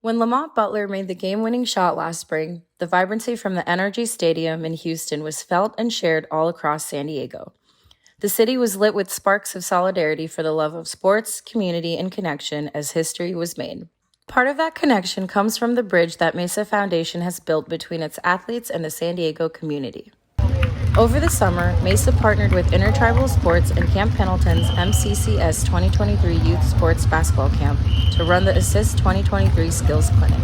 When Lamont Butler made the game-winning shot last spring, the vibrancy from the NRG Stadium in Houston was felt and shared all across San Diego. The city was lit with sparks of solidarity for the love of sports, community, and connection as history was made. Part of that connection comes from the bridge that MESA Foundation has built between its athletes and the San Diego community. Over the summer, MESA partnered with Intertribal Sports and Camp Pendleton's MCCS 2023 Youth Sports Basketball Camp to run the Assist 2023 Skills Clinic.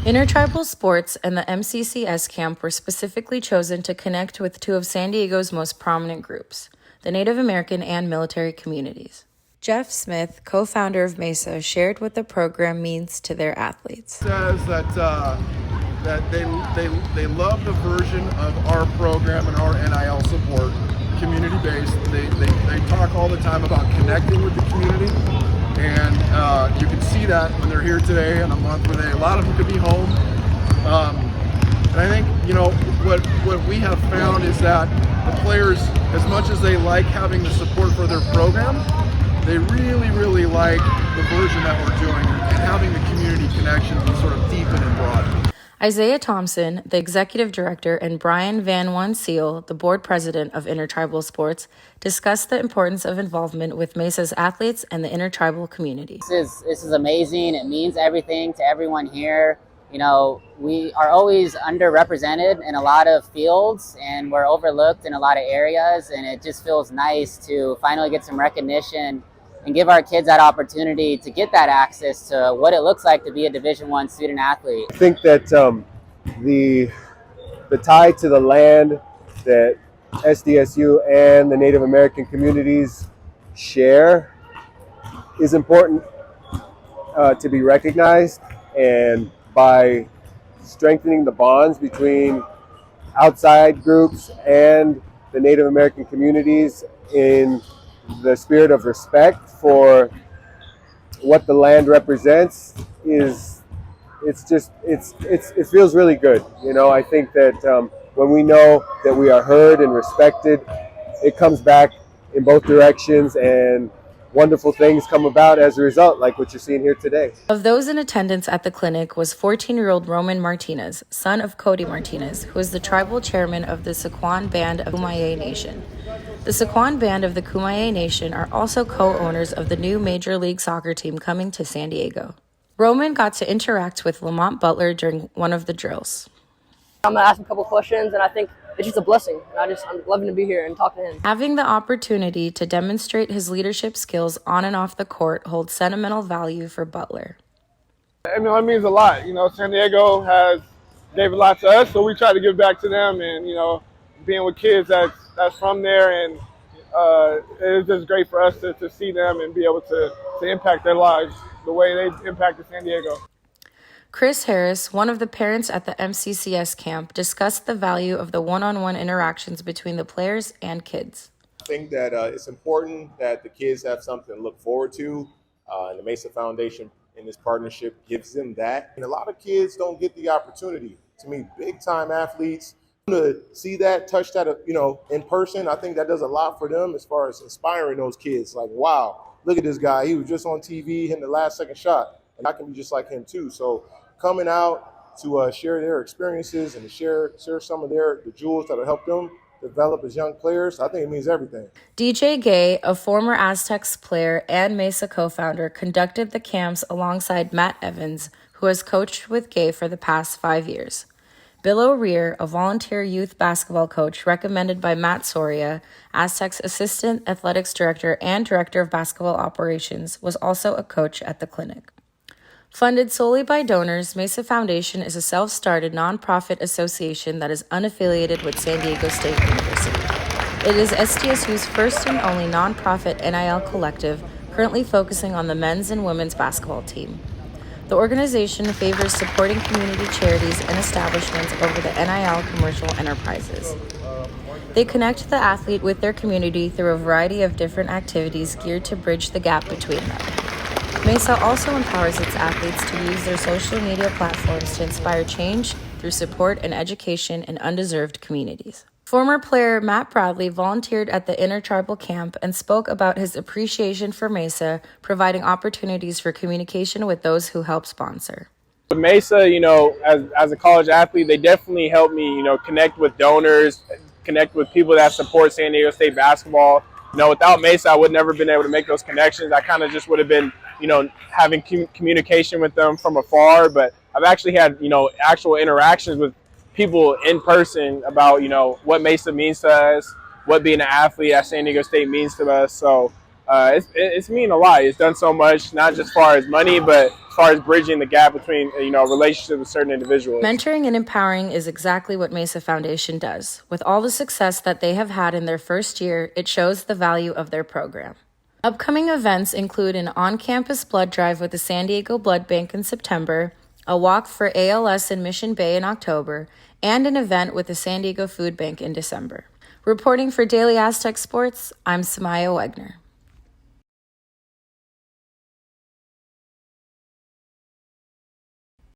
Intertribal Sports and the MCCS camp were specifically chosen to connect with two of San Diego's most prominent groups, the Native American and military communities. Jeff Smith, co-founder of MESA, shared what the program means to their athletes. Says that they love the version of our program and our NIL support, community-based. They talk all the time about connecting with the community, and you can see that when they're here today in a month where a lot of them could be home. And I think, what we have found is that the players, as much as they like having the support for their program, they really, really like the version that we're doing and having the community connection be sort of deepen and broaden. Isaiah Thompson, the executive director, and Brian Van Wan Seal, the board president of Intertribal Sports, discussed the importance of involvement with MESA's athletes and the intertribal community. This is amazing. It means everything to everyone here. We are always underrepresented in a lot of fields, and we're overlooked in a lot of areas, and it just feels nice to finally get some recognition and give our kids that opportunity to get that access to what it looks like to be a Division I student athlete. I think that the tie to the land that SDSU and the Native American communities share is important to be recognized, and by strengthening the bonds between outside groups and the Native American communities in the spirit of respect for what the land represents it feels really good. I think that when we know that we are heard and respected, it comes back in both directions, and wonderful things come about as a result, like what you're seeing here today. Of those in attendance at the clinic was 14-year-old Roman Martinez, son of Cody Martinez, who is the tribal chairman of the Sequan Band of Sumaia Nation. The Sequan Band of the Kumeyaay Nation are also co-owners of the new Major League Soccer team coming to San Diego. Roman got to interact with Lamont Butler during one of the drills. I'm going to ask him a couple questions, and I think it's just a blessing. I'm loving to be here and talk to him. Having the opportunity to demonstrate his leadership skills on and off the court holds sentimental value for Butler. It means a lot. San Diego has gave a lot to us, so we try to give back to them, and, being with kids that's from there, and it is just great for us to see them and be able to impact their lives the way they impacted San Diego. Chris Harris, one of the parents at the MCCS camp, discussed the value of the one-on-one interactions between the players and kids. I think that it's important that the kids have something to look forward to, and the MESA Foundation in this partnership gives them that. And a lot of kids don't get the opportunity to meet big-time athletes. To see that, touch that, in person, I think that does a lot for them as far as inspiring those kids. Like, wow, look at this guy. He was just on TV hitting the last second shot, and I can be just like him too. So coming out to share their experiences and to share some of the jewels that will help them develop as young players, I think it means everything. DJ Gay, a former Aztecs player and MESA co-founder, conducted the camps alongside Matt Evans, who has coached with Gay for the past 5 years. Bill O'Rear, a volunteer youth basketball coach recommended by Matt Soria, Aztec's assistant athletics director and director of basketball operations, was also a coach at the clinic. Funded solely by donors, MESA Foundation is a self-started nonprofit association that is unaffiliated with San Diego State University. It is SDSU's first and only nonprofit NIL collective, currently focusing on the men's and women's basketball team. The organization favors supporting community charities and establishments over the NIL commercial enterprises. They connect the athlete with their community through a variety of different activities geared to bridge the gap between them. MESA also empowers its athletes to use their social media platforms to inspire change through support and education in undeserved communities. Former player Matt Bradley volunteered at the Intertribal Camp and spoke about his appreciation for MESA, providing opportunities for communication with those who help sponsor. With MESA, as a college athlete, they definitely helped me, connect with donors, connect with people that support San Diego State basketball. Without MESA, I would never been able to make those connections. I kind of just would have been, having communication with them from afar. But I've actually had, actual interactions with people in person about, what MESA means to us, what being an athlete at San Diego State means to us. So it's mean a lot. It's done so much, not just as far as money, but as far as bridging the gap between, relationships with certain individuals. Mentoring and empowering is exactly what MESA Foundation does. With all the success that they have had in their first year, it shows the value of their program. Upcoming events include an on-campus blood drive with the San Diego Blood Bank in September, a walk for ALS in Mission Bay in October, and an event with the San Diego Food Bank in December. Reporting for Daily Aztec Sports, I'm Sumaia Wegner.